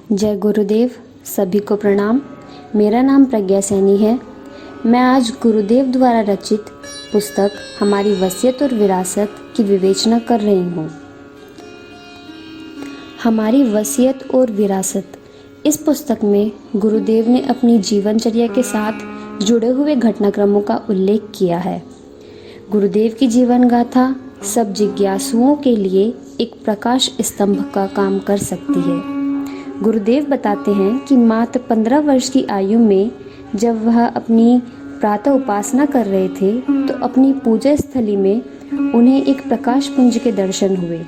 जय गुरुदेव। सभी को प्रणाम। मेरा नाम प्रज्ञा सैनी है। मैं आज गुरुदेव द्वारा रचित पुस्तक हमारी वसीयत और विरासत की विवेचना कर रही हूँ। हमारी वसीयत और विरासत इस पुस्तक में गुरुदेव ने अपनी जीवनचर्या के साथ जुड़े हुए घटनाक्रमों का उल्लेख किया है। गुरुदेव की जीवन गाथा सब जिज्ञासुओं के लिए एक प्रकाश स्तंभ का काम कर सकती है। गुरुदेव बताते हैं कि मात्र 15 वर्ष की आयु में जब वह अपनी प्रातः उपासना कर रहे थे तो अपनी पूजा स्थली में उन्हें एक प्रकाश पुंज के दर्शन हुए।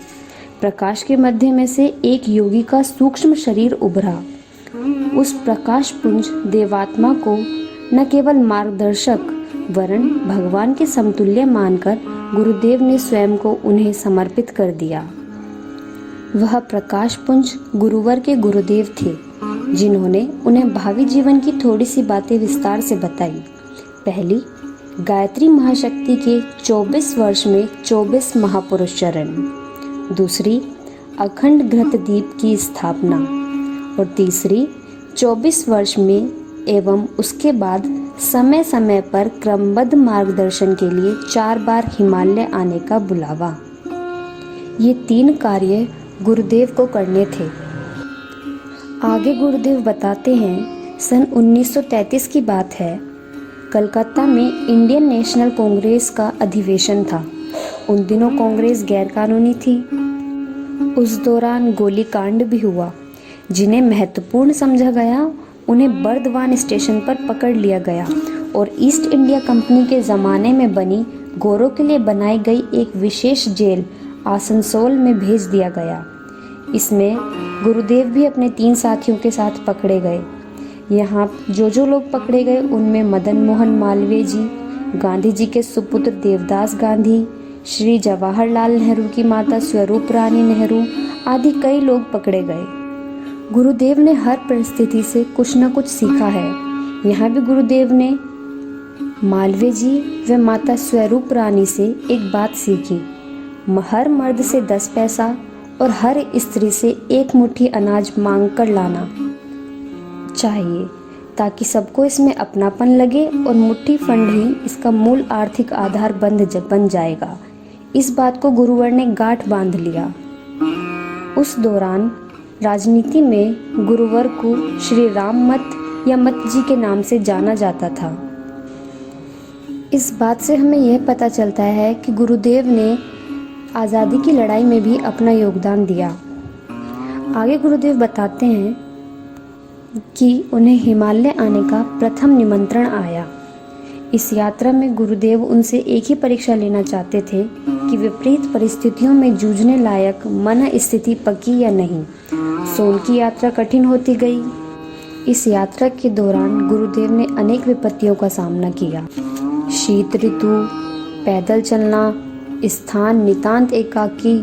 प्रकाश के मध्य में से एक योगी का सूक्ष्म शरीर उभरा। उस प्रकाश पुंज देवात्मा को न केवल मार्गदर्शक वरन भगवान के समतुल्य मानकर गुरुदेव ने स्वयं को उन्हें समर्पित कर दिया। वह प्रकाश पुंज गुरुवर के गुरुदेव थे, जिन्होंने उन्हें भावी जीवन की थोड़ी सी बातें विस्तार से बताई। पहली, गायत्री महाशक्ति के 24 वर्ष में 24 महापुरुष चरण। दूसरी, अखंड घृत दीप की स्थापना। और तीसरी, 24 वर्ष में एवं उसके बाद समय समय पर क्रमबद्ध मार्गदर्शन के लिए 4 बार हिमालय आने का बुलावा। ये 3 कार्य गुरुदेव को करने थे। आगे गुरुदेव बताते हैं, सन 1933 की बात है। कलकत्ता में इंडियन नेशनल कांग्रेस का अधिवेशन था। उन दिनों कांग्रेस गैरकानूनी थी। उस दौरान गोलीकांड भी हुआ। जिन्हें महत्वपूर्ण समझा गया उन्हें बर्दवान स्टेशन पर पकड़ लिया गया और ईस्ट इंडिया कंपनी के ज़माने में बनी गोरों के लिए बनाई गई एक विशेष जेल आसनसोल में भेज दिया गया। इसमें गुरुदेव भी अपने 3 साथियों के साथ पकड़े गए। यहाँ जो लोग पकड़े गए उनमें मदन मोहन मालवीय जी, गांधी जी के सुपुत्र देवदास गांधी, श्री जवाहरलाल नेहरू की माता स्वरूप रानी नेहरू आदि कई लोग पकड़े गए। गुरुदेव ने हर परिस्थिति से कुछ न कुछ सीखा है। यहाँ भी गुरुदेव ने मालवीय जी व माता स्वरूप रानी से एक बात सीखी, हर मर्द से 10 पैसा और हर स्त्री से 1 मुट्ठी अनाज मांग कर लाना चाहिए, ताकि सबको इसमें अपनापन लगे और मुट्ठी फंड ही इसका मूल आर्थिक आधार बन जाएगा। इस बात को गुरुवर ने गांठ बांध लिया। उस दौरान राजनीति में गुरुवर को श्री राम मत या मत जी के नाम से जाना जाता था। इस बात से हमें यह पता चलता है कि गुरुदेव ने आज़ादी की लड़ाई में भी अपना योगदान दिया। आगे गुरुदेव बताते हैं कि उन्हें हिमालय आने का प्रथम निमंत्रण आया। इस यात्रा में गुरुदेव उनसे एक ही परीक्षा लेना चाहते थे कि विपरीत परिस्थितियों में जूझने लायक मन स्थिति पकी या नहीं। सो उनकी यात्रा कठिन होती गई। इस यात्रा के दौरान गुरुदेव ने अनेक विपत्तियों का सामना किया। शीत ऋतु, पैदल चलना, स्थान नितांत एकाकी,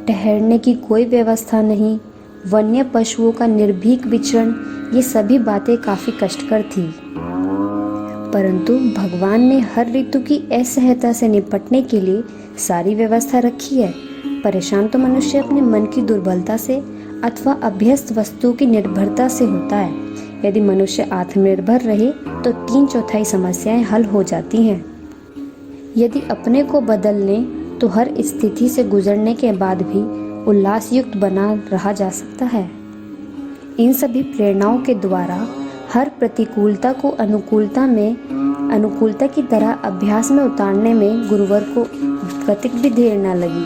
ठहरने की कोई व्यवस्था नहीं, वन्य पशुओं का निर्भीक विचरण, ये सभी बातें काफ़ी कष्टकर थी। परंतु भगवान ने हर ऋतु की असहजता से निपटने के लिए सारी व्यवस्था रखी है। परेशान तो मनुष्य अपने मन की दुर्बलता से अथवा अभ्यस्त वस्तु की निर्भरता से होता है। यदि मनुष्य आत्मनिर्भर रहे तो 3/4 समस्याएं हल हो जाती हैं। यदि अपने को बदल लें तो हर स्थिति से गुजरने के बाद भी उल्लासयुक्त बना रहा जा सकता है। इन सभी प्रेरणाओं के द्वारा हर प्रतिकूलता को अनुकूलता की तरह अभ्यास में उतारने में गुरुवर को कतिक भी देर न लगी।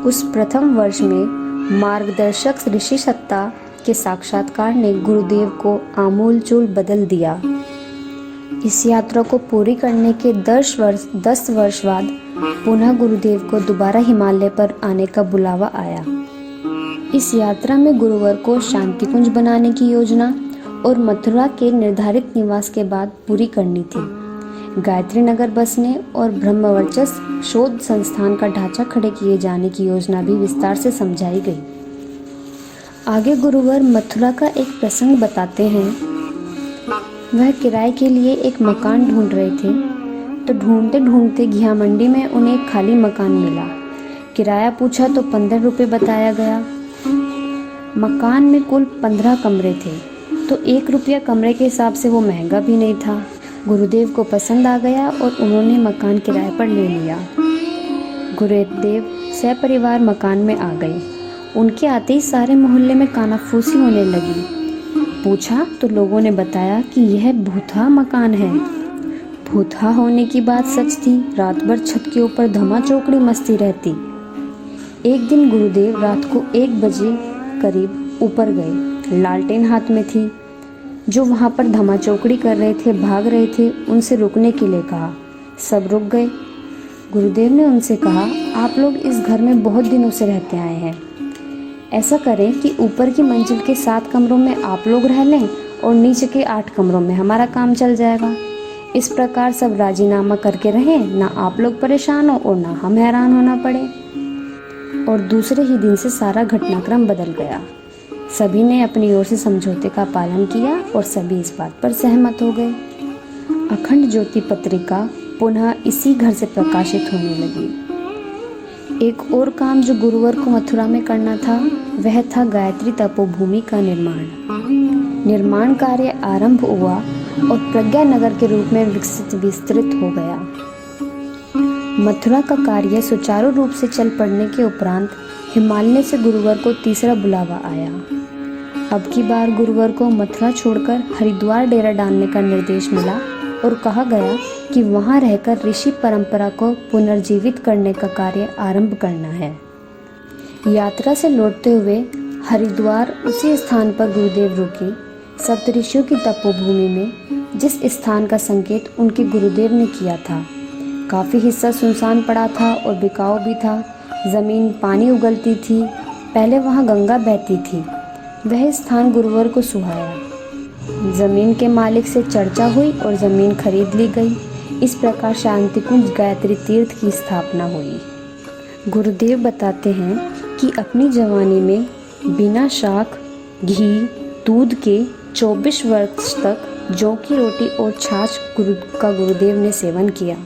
उस प्रथम वर्ष में मार्गदर्शक ऋषि सत्ता के साक्षात्कार ने गुरुदेव को आमूलचूल बदल दिया। इस यात्रा को पूरी करने के 10 वर्ष बाद पुनः गुरुदेव को दोबारा हिमालय पर आने का बुलावा आया। इस यात्रा में गुरुवर को शांतिकुंज बनाने की योजना और मथुरा के निर्धारित निवास के बाद पूरी करनी थी। गायत्री नगर बसने और ब्रह्मवर्चस्व शोध संस्थान का ढांचा खड़े किए जाने की योजना भी विस्तार से समझाई गई। आगे गुरुवर मथुरा का एक प्रसंग बताते हैं। वह किराए के लिए एक मकान ढूंढ रहे थे तो ढूंढते ढूंढते घिया मंडी में उन्हें एक खाली मकान मिला। किराया पूछा तो 15 रुपये बताया गया। मकान में कुल 15 कमरे थे, तो 1 रुपया कमरे के हिसाब से वो महंगा भी नहीं था। गुरुदेव को पसंद आ गया और उन्होंने मकान किराए पर ले लिया। गुरुदेव सपरिवार मकान में आ गए। उनके आते ही सारे मोहल्ले में कानाफूसी होने लगी। पूछा तो लोगों ने बताया कि यह भूतहा मकान है। भूतहा होने की बात सच थी। रात भर छत के ऊपर धमा चौकड़ी मस्ती रहती। एक दिन गुरुदेव रात को 1 बजे करीब ऊपर गए। लालटेन हाथ में थी। जो वहाँ पर धमा चौकड़ी कर रहे थे, भाग रहे थे, उनसे रुकने के लिए कहा। सब रुक गए। गुरुदेव ने उनसे कहा, आप लोग इस घर में बहुत दिनों से रहते आए हैं। ऐसा करें कि ऊपर की मंजिल के 7 कमरों में आप लोग रह लें और नीचे के 8 कमरों में हमारा काम चल जाएगा। इस प्रकार सब राजीनामा करके रहें, ना आप लोग परेशान हो और ना हम हैरान होना पड़े। और दूसरे ही दिन से सारा घटनाक्रम बदल गया। सभी ने अपनी ओर से समझौते का पालन किया और सभी इस बात पर सहमत हो गए। अखंड ज्योति पत्रिका पुनः इसी घर से प्रकाशित होने लगी। एक और काम जो गुरुवार को मथुरा में करना था, वह था गायत्री तपोभूमि का निर्माण कार्य आरंभ हुआ और प्रज्ञा नगर के रूप में विस्तृत हो गया। मथुरा का कार्य सुचारू रूप से चल पड़ने के उपरांत हिमालय से गुरुवार को तीसरा बुलावा आया। अब की बार गुरुवार को मथुरा छोड़कर हरिद्वार डेरा डालने का निर्देश मिला और कहा गया कि वहां रहकर ऋषि परंपरा को पुनर्जीवित करने का कार्य आरंभ करना है। यात्रा से लौटते हुए हरिद्वार उसी स्थान पर गुरुदेव रुके, सप्तऋषियों की तपोभूमि में, जिस स्थान का संकेत उनके गुरुदेव ने किया था। काफ़ी हिस्सा सुनसान पड़ा था और बिकाऊ भी था। ज़मीन पानी उगलती थी। पहले वहाँ गंगा बहती थी। वह स्थान गुरुवार को सुहाया। ज़मीन के मालिक से चर्चा हुई और ज़मीन खरीद ली गई। इस प्रकार शांतिकुंज गायत्री तीर्थ की स्थापना हुई। गुरुदेव बताते हैं कि अपनी जवानी में बिना शाक, घी, दूध के 24 वर्ष तक जौ की रोटी और छाछ का गुरुदेव ने सेवन किया।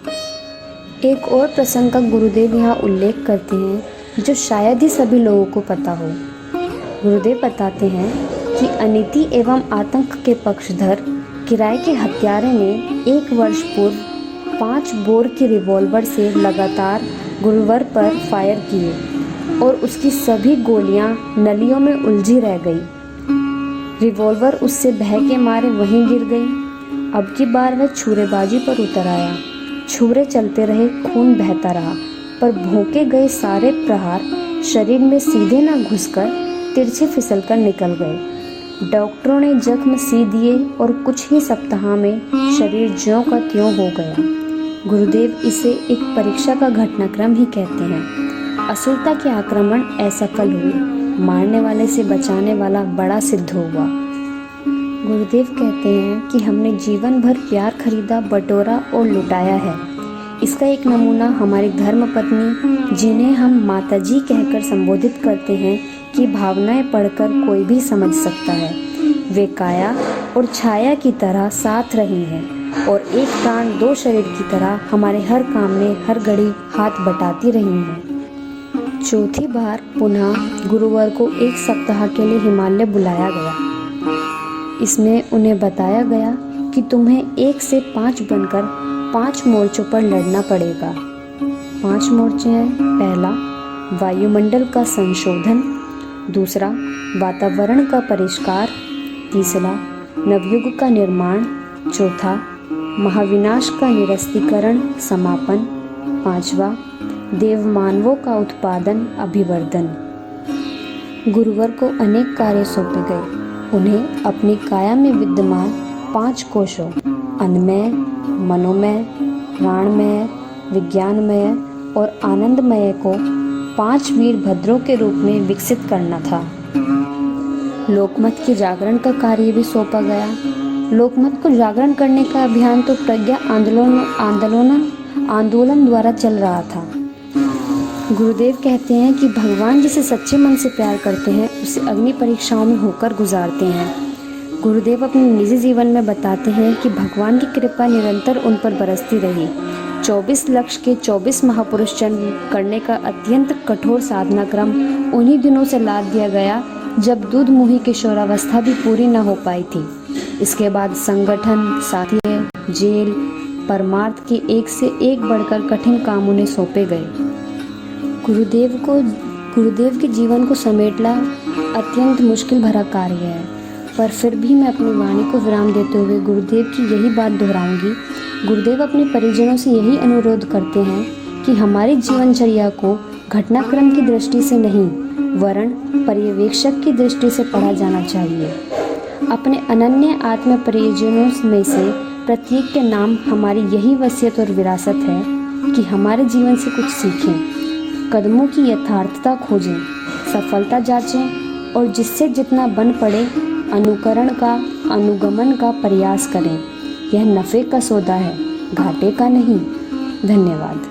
एक और प्रसंग का गुरुदेव यहाँ उल्लेख करते हैं जो शायद ही सभी लोगों को पता हो। गुरुदेव बताते हैं कि अनीति एवं आतंक के पक्षधर किराए के हत्यारे ने 1 वर्ष पूर्व 5 बोर के रिवॉल्वर से लगातार गुरुवार पर फायर किए और उसकी सभी गोलियां नलियों में उलझी रह गई। रिवॉल्वर उससे भय के मारे वहीं गिर गई। अब की बार वह छुरेबाजी पर उतर आया। छुरे चलते रहे, खून बहता रहा, पर भोंके गए सारे प्रहार शरीर में सीधे न घुसकर तिरछे फिसलकर निकल गए। डॉक्टरों ने जख्म सी दिए और कुछ ही सप्ताह में शरीर ज्यों का त्यों हो गया। गुरुदेव इसे एक परीक्षा का घटनाक्रम ही कहते हैं। असुरता के आक्रमण असफल हुए। मारने वाले से बचाने वाला बड़ा सिद्ध हुआ। गुरुदेव कहते हैं कि हमने जीवन भर प्यार खरीदा, बटोरा और लुटाया है। इसका एक नमूना हमारी धर्मपत्नी, जिन्हें हम माताजी कहकर संबोधित करते हैं, की भावनाएं पढ़कर कोई भी समझ सकता है। वे काया और छाया की तरह साथ रही हैं और एक प्राण 2 शरीर की तरह हमारे हर काम में हर घड़ी हाथ बटाती रही हैं। चौथी बार पुनः गुरुवार को 1 सप्ताह के लिए हिमालय बुलाया गया। इसमें उन्हें बताया गया कि तुम्हें 1 से 5 बनकर 5 मोर्चों पर लड़ना पड़ेगा। 5 मोर्चे हैं। पहला, वायुमंडल का संशोधन। दूसरा, वातावरण का परिष्कार। तीसरा, नवयुग का निर्माण। चौथा, महाविनाश का निरस्तीकरण समापन। 5वां, देव मानवों का उत्पादन अभिवर्धन। गुरुवार को अनेक कार्य सौंपे गए। उन्हें अपनी काया में विद्यमान 5 कोशों अन्नमय, मनोमय, प्राणमय, विज्ञानमय और आनंदमय को 5 वीरभद्रों के रूप में विकसित करना था। लोकमत के जागरण का कार्य भी सौंपा गया। लोकमत को जागरण करने का अभियान तो प्रज्ञा आंदोलन द्वारा चल रहा था। गुरुदेव कहते हैं कि भगवान जिसे सच्चे मन से प्यार करते हैं उसे अग्नि परीक्षाओं में होकर गुजारते हैं। गुरुदेव अपने निजी जीवन में बताते हैं कि भगवान की कृपा निरंतर उन पर बरसती रही। 24 लक्ष के 24 महापुरुष जन्म करने का अत्यंत कठोर साधना क्रम उन्हीं दिनों से लाद दिया गया जब दूध मुही किशोरावस्था भी पूरी न हो पाई थी। इसके बाद संगठन, साथी, जेल, परमार्थ के एक से एक बढ़कर कठिन काम उन्हें सौंपे गए। गुरुदेव के जीवन को समेटना अत्यंत मुश्किल भरा कार्य है, पर फिर भी मैं अपनी वाणी को विराम देते हुए गुरुदेव की यही बात दोहराऊंगी। गुरुदेव अपने परिजनों से यही अनुरोध करते हैं कि हमारी जीवनचर्या को घटनाक्रम की दृष्टि से नहीं, वरन पर्यवेक्षक की दृष्टि से पढ़ा जाना चाहिए। अपने अनन्य आत्म परिजनों में से प्रत्येक के नाम हमारी यही वसीयत और विरासत है कि हमारे जीवन से कुछ सीखें, कदमों की यथार्थता खोजें, सफलता जांचें और जिससे जितना बन पड़े अनुकरण का, अनुगमन का प्रयास करें। यह नफ़े का सौदा है, घाटे का नहीं। धन्यवाद।